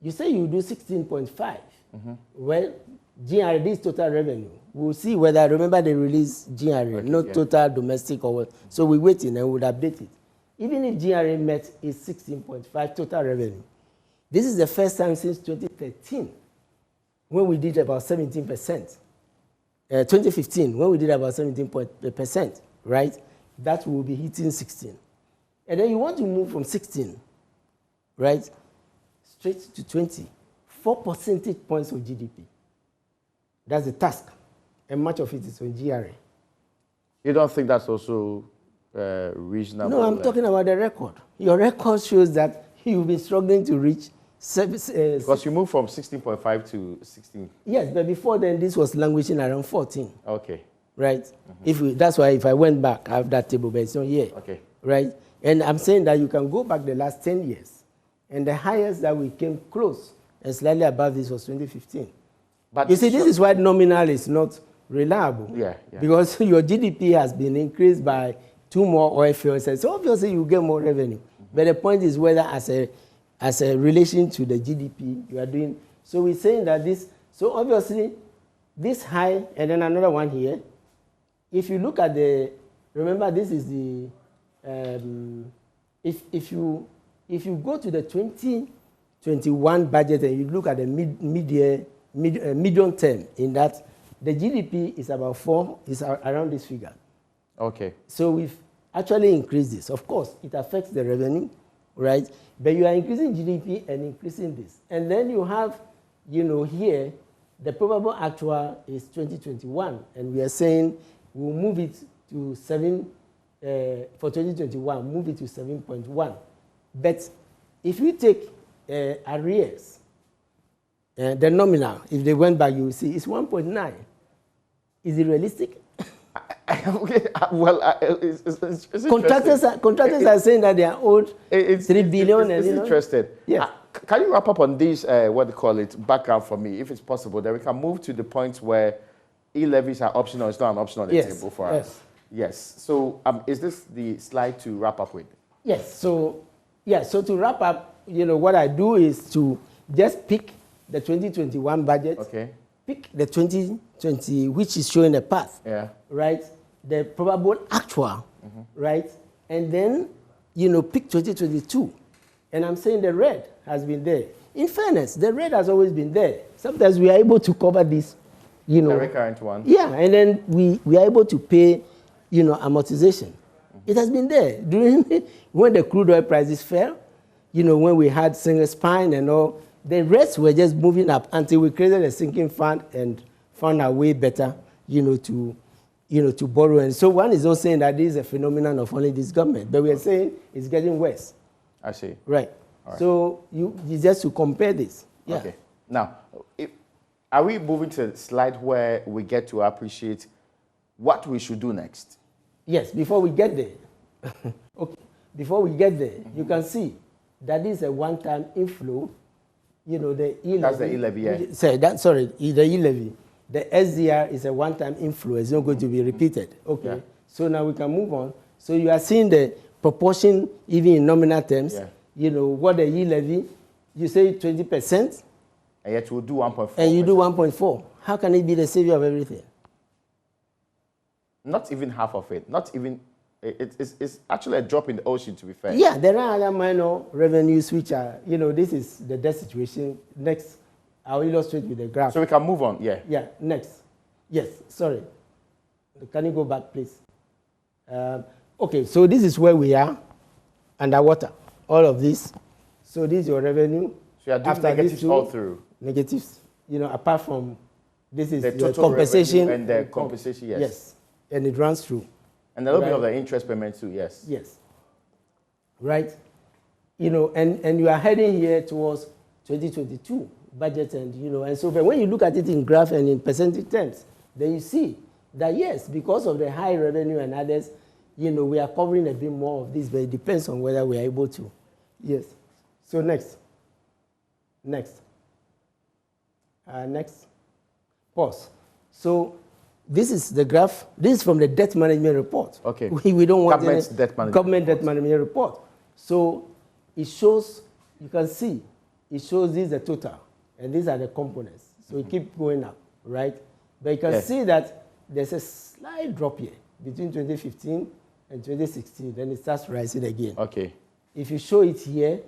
you say you do 16.5. Well, GRA, this total revenue. We'll see whether, remember they release GRA, not total domestic or what. So we're waiting and we'll update it. Even if GRA met is 16.5 total revenue, this is the first time since 2013 when we did about 17%. 2015, when we did about 17%, right? That will be hitting 16. And then you want to move from 16, right, straight to 20. 4 percentage points of GDP. That's the task. And much of it is on GRA. You don't think that's also reasonable? No, I'm talking about the record. Your record shows that you've been struggling to reach... because you moved from 16.5 to 16. Yes, but before then, this was languishing around 14. Okay. Right? That's why if I went back, I have that table, but it's not here. Okay. Right? And I'm saying that you can go back the last 10 years, and the highest that we came close and slightly above this was 2015. But you see, this is why nominal is not reliable. Yeah. Because your GDP has been increased by 2 more oil fields, so obviously you get more revenue. But the point is whether as a relation to the GDP you are doing. So we're saying that this, so obviously this high, and then another one here. If you look at the, remember this is the, if you go to the 2021 budget and you look at the medium term in that, the GDP is about 4, is around this figure. Okay. So we've actually increased this. Of course, it affects the revenue, right? But you are increasing GDP and increasing this. And then you have, here, the probable actual is 2021. And we are saying we'll move it to 7, for 2021, move it to 7.1. But if you take arrears, the nominal, if they went back, you will see it's 1.9. Is it realistic? Well, it's contractors are saying that they are owed 3 billion. It's interesting. Yes. Can you wrap up on this, what they call it, background for me, if it's possible, then we can move to the point where E-levies are optional, it's not an option on the table for us. Yes. So is this the slide to wrap up with? Yes. So to wrap up, what I do is to just pick the 2021 budget. Okay. Pick the 2020, which is showing a path. Yeah. Right? The probable actual, right? And then, pick 2022. And I'm saying the red has been there. In fairness, the red has always been there. Sometimes we are able to cover this, The recurrent one. Yeah, and then we are able to pay, amortization. It has been there. During when the crude oil prices fell, when we had single spine and all, the rest were just moving up until we created a sinking fund and found a way better, to borrow. And so one is not saying that this is a phenomenon of only this government, but we are saying it's getting worse. I see. Right. So you just to compare this. Yeah. Okay. Now, are we moving to the slide where we get to appreciate what we should do next? Yes. Before we get there, okay. Before we get there, you can see that is a one-time inflow. The E-Levy. That's the E-Levy, yeah. The E-Levy. the SDR is a one-time inflow. It's not going to be repeated. Okay. Yeah. So now we can move on. So you are seeing the proportion, even in nominal terms. Yeah. You know, what the E-Levy, you say 20%. And yet we'll do 1.4. And you do 1.4. How can it be the savior of everything? Not even half of it. Not even, it's actually a drop in the ocean, to be fair. Yeah, there are other minor revenues which are, you know, this is the debt situation. Next, I'll illustrate with the graph. So we can move on, yeah. Yeah, next. Yes, sorry. Can you go back, please? Okay, so this is where we are, underwater, all of this. So this is your revenue. So you are doing negatives all through. Negatives, you know, apart from this is the your total compensation. And the compensation, yes. Yes, and it runs through. And a little bit of the interest payment too, yes. Yes. Right? You know, and you are heading here towards 2022 budget, and, you know, and so when you look at it in graph and in percentage terms, then you see that, yes, because of the high revenue and others, you know, we are covering a bit more of this, but it depends on whether we are able to. Yes. So next. Next. Next. Pause. So this is the graph. This is from the debt management report. Okay. We don't want government debt management report. So it shows, you can see, it shows this is the total, and these are the components. So it keeps going up, right? But you can see that there's a slight drop here between 2015 and 2016. Then it starts rising again. Okay. If you show it here,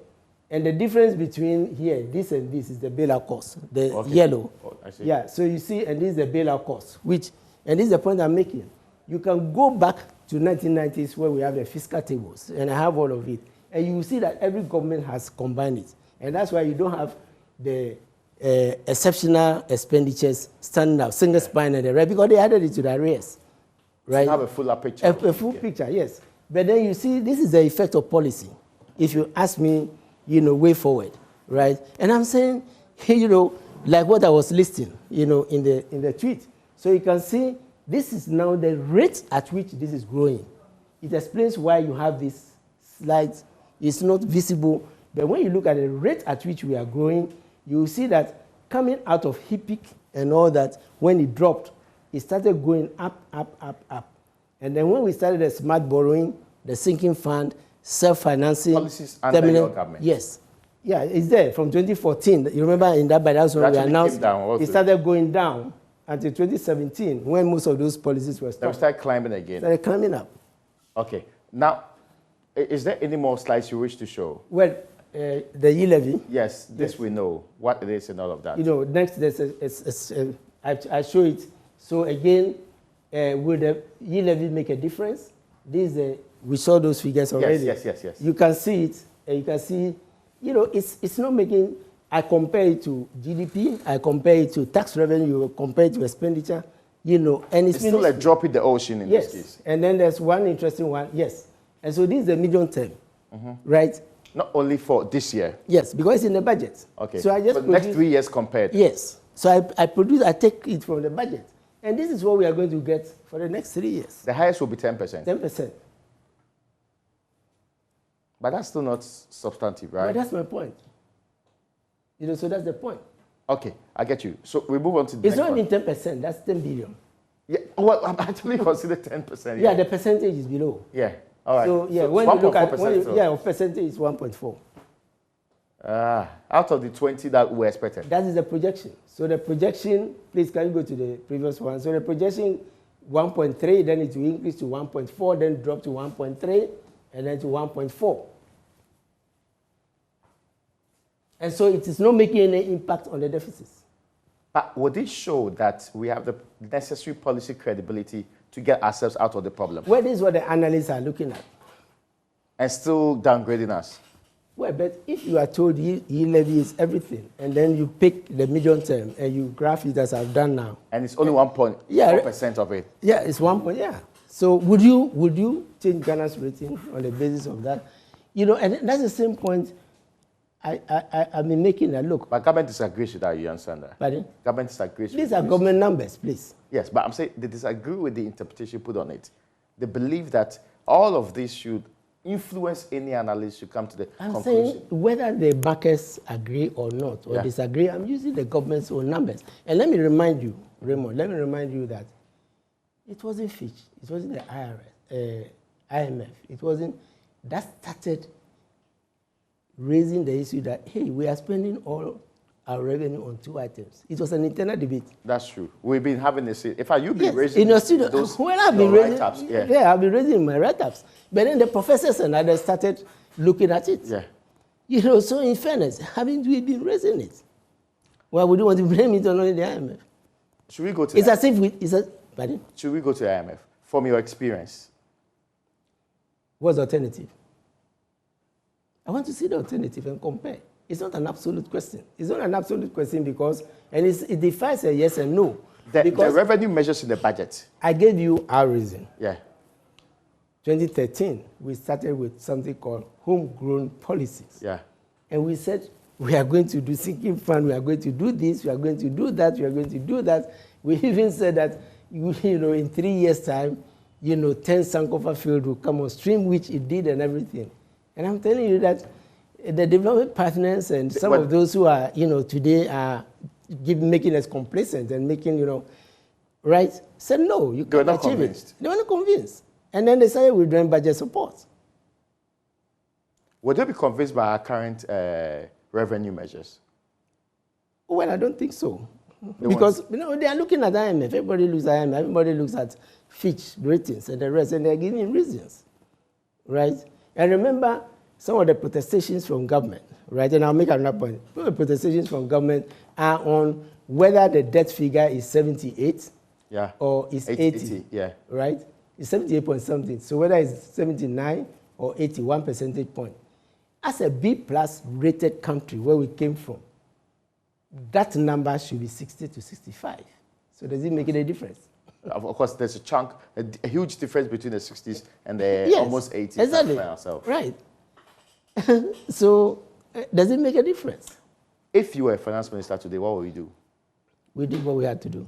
and the difference between here, this and this is the bailout cost, the yellow. Oh, I see. Yeah, so you see, and this is the bailout cost, which, and this is the point I'm making. You can go back to 1990s where we have the fiscal tables, and I have all of it, and you will see that every government has combined it. And that's why you don't have the exceptional expenditures standing out, single spine and the rest, because they added it to the arrears. Right? You have a fuller picture. A full picture, yes. But then you see, this is the effect of policy. If you ask me, you know, way forward, right? And I'm saying, you know, like what I was listing, you know, in the tweet. So you can see, this is now the rate at which this is growing. It explains why you have this slide. It's not visible, but when you look at the rate at which we are growing, you will see that coming out of HIPIC and all that, when it dropped, it started going up, up, up, up. And then when we started the smart borrowing, the sinking fund, self-financing. Policies under your government. Yes. Yeah, it's there from 2014. You remember in that budget when we announced it started going down until 2017 when most of those policies were stopped. They started climbing again. Started climbing up. Okay. Now, is there any more slides you wish to show? Well, the E-Levy. Yes, this we know, what it is and all of that. You know, next there's I show it. So again, will the E-Levy make a difference? This is we saw those figures already. Yes. You can see it, and you can see, you know, it's not making, I compare it to GDP, I compare it to tax revenue, I compare it to expenditure, you know, and it's still a drop in the ocean in this case. And then there's one interesting one, and so this is the medium term, right? Not only for this year. Yes, because it's in the budget. Okay. So I just for the next 3 years compared. Yes. So I take it from the budget. And this is what we are going to get for the next 3 years. The highest will be 10%. 10%. But that's still not substantive, right? But that's my point. You know, so that's the point. Okay, I get you. So we move on to the next one. It's not even 10%, that's 10 billion. Yeah, well, I'm actually considered 10%. Yeah, the percentage is below. Yeah, all right. So, yeah, so when you look at, percentage is 1.4. Out of the 20 that we expected. That is the projection. So the projection, please can you go to the previous one? So the projection, 1.3, then it will increase to 1.4, then drop to 1.3, and then to 1.4. And so it is not making any impact on the deficits. But would it show that we have the necessary policy credibility to get ourselves out of the problem? Well, this is what the analysts are looking at. And still downgrading us? Well, but if you are told E-Levy is everything, and then you pick the medium term and you graph it as I've done now. And it's only 1.4% of it. Yeah, it's 1 point, yeah. So would you change Ghana's rating on the basis of that? You know, and that's the same point I've been making a look. But government disagrees with that, you understand that? Pardon? Government disagrees with These are government numbers, please. Yes, but I'm saying they disagree with the interpretation put on it. They believe that all of this should influence any analyst to come to the conclusion. I'm saying whether the backers agree or not, or disagree, I'm using the government's own numbers. And let me remind you, Raymond, let me remind you that it wasn't Fitch, it wasn't the IMF, it wasn't, that started raising the issue that, hey, we are spending all our revenue on 2 items. It was an internal debate. That's true. We've been having this. In fact, you've been Yes, raising in your studio. those Well, I've been raising, write-ups. I've been raising my write-ups. But then the professors and others started looking at it. Yeah. You know, so in fairness, haven't we been raising it? Well, we don't want to blame it on only the IMF. Should we go to It's the, as if we, pardon? Should we go to the IMF? From your experience. What's the alternative? I want to see the alternative and compare. It's not an absolute question. It's not an absolute question because, and it defies a yes and no. The revenue measures in the budget. I gave you our reason. Yeah. 2013, we started with something called homegrown policies. Yeah. And we said, we are going to do sinking fund, we are going to do this, we are going to do that, we are going to do that. We even said that, you know, in 3 years' time, you know, 10 Sankofa field will come on stream, which it did and everything. And I'm telling you that the development partners and some of those who are, you know, today are making us complacent and making, you know, right, said no, you can't achieve it. They were not convinced. And then they started withdrawing budget support. Would they be convinced by our current revenue measures? Well, I don't think so. Because, you know, they are looking at IMF. Everybody looks at IMF. Everybody looks at Fitch ratings and the rest, and they're giving reasons, right? And remember, some of the protestations from government, right? And I'll make another point. Some of the protestations from government are on whether the debt figure is 78 or is 80, right? It's 78 point something. So whether it's 79 or 81 percentage point. As a B+ rated country where we came from, that number should be 60 to 65. So does it make any difference? Of course, there's a chunk, a huge difference between the 60s and the almost 80s. Exactly. Right. So does it make a difference? If you were a finance minister today, what would you do? We did what we had to do.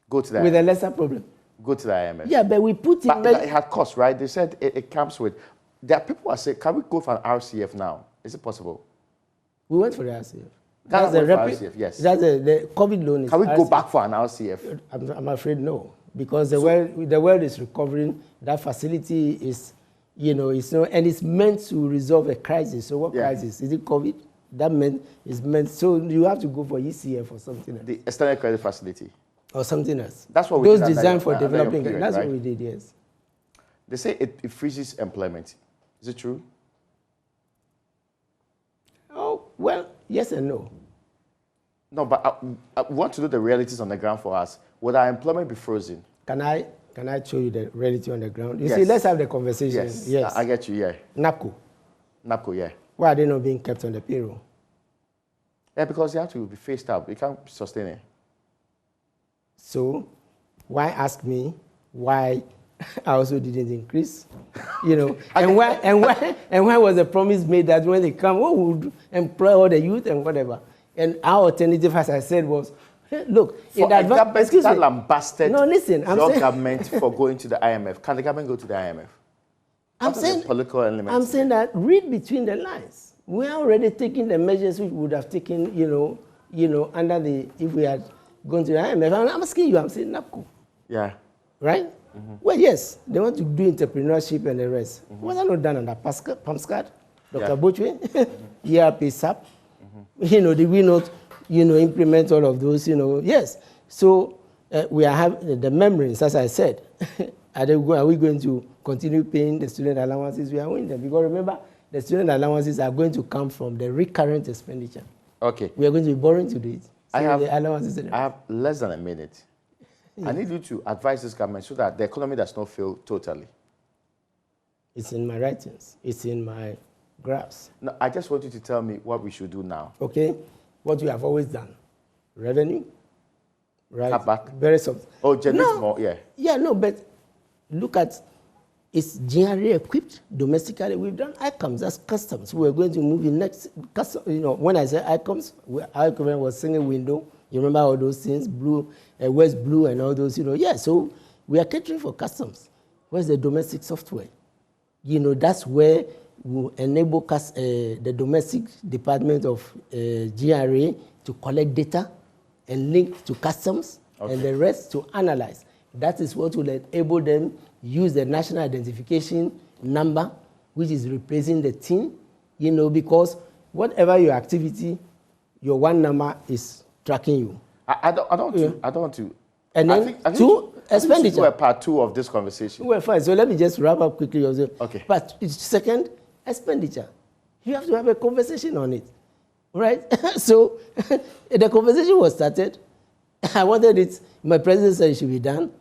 Go to the with a lesser problem. Go to the IMF. Yeah, but we put but it had cost, right? They said it comes with. There are people who are saying, can we go for an RCF now? Is it possible? We went for the RCF. That's the RCF, yes. That's the COVID loan. Can we go back for an RCF? I'm afraid no, because the world is recovering. That facility is, you know, it's not, and it's meant to resolve a crisis. So what crisis? Is it COVID? That is meant. So you have to go for ECF or something else. The external credit facility. Or something else. That's what we did. Those designed for developing. Period, that's right? what we did. Yes. They say it freezes employment. Is it true? Oh well, yes and no. No, but I want to know the realities on the ground for us. Would our employment be frozen? Can I show you the reality on the ground? You see, let's have the conversation. Yes. I get you, yeah. NAPCO, yeah. Why are they not being kept on the payroll? Yeah, because they have to be phased out. You can't sustain it. So, why ask me why I also didn't increase? You know, and why was the promise made that when they come, we would employ all the youth and whatever? And our alternative, as I said, was, hey, look, for in that lambasted your government for going to the IMF. Can the government go to the IMF? I'm saying that read between the lines. We are already taking the measures which we would have taken, you know, under the, if we had gone to the IMF. I'm asking you, I'm saying NAPCO. Yeah. Right? Mm-hmm. Well, yes, they want to do entrepreneurship and the rest. Mm-hmm. Was that not done under PAMSCAD? Dr. Bochwe? ERP, SAP? Mm-hmm. You know, did we not, you know, implement all of those, you know? Yes. So we are having the memories, as I said. Are we going to continue paying the student allowances? We are winning them. Because remember, the student allowances are going to come from the recurrent expenditure. Okay. We are going to be borrowing to do it. So I have less than a minute. Yeah. I need you to advise this government so that the economy does not fail totally. It's in my writings. It's in my graphs. No, I just want you to tell me what we should do now. Okay. What we have always done. Revenue. Right. Cut back. Very soft. Oh, generate more, yeah. Yeah, no, but look at, it's GRA equipped domestically. We've done ICOMs, that's customs. We're going to move in next, you know, when I say ICOMs, our equipment was single window. You remember all those things, blue, West Blue and all those, you know. Yeah, so we are catering for customs. Where's the domestic software? You know, that's where we enable the domestic department of GRA to collect data and link to customs Okay. and the rest to analyze. That is what will enable them use the national identification number, which is replacing the TIN, because whatever your activity, your one number is tracking you. I don't want to. And then expenditure. We're part 2 of this conversation. Well, fine. So let me just wrap up quickly. Okay. But second, expenditure. You have to have a conversation on it, right? So the conversation was started. I wanted it. My president said it should be done.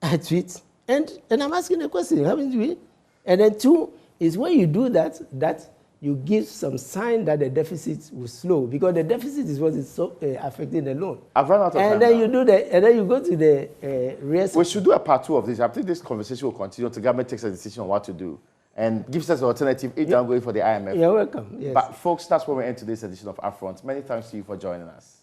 I tweet, and I'm asking a question, haven't we? And then 2 is when you do that you give some sign that the deficit will slow, because the deficit is what is so affecting the loan. I've run out of time. And then you do that, and then you go to the rest. We should do a part 2 of this. I think this conversation will continue until the government takes a decision on what to do and gives us an alternative if they're going for the IMF. You're welcome. Yes. But folks, that's where we end today's edition of Upfront. Many thanks to you for joining us.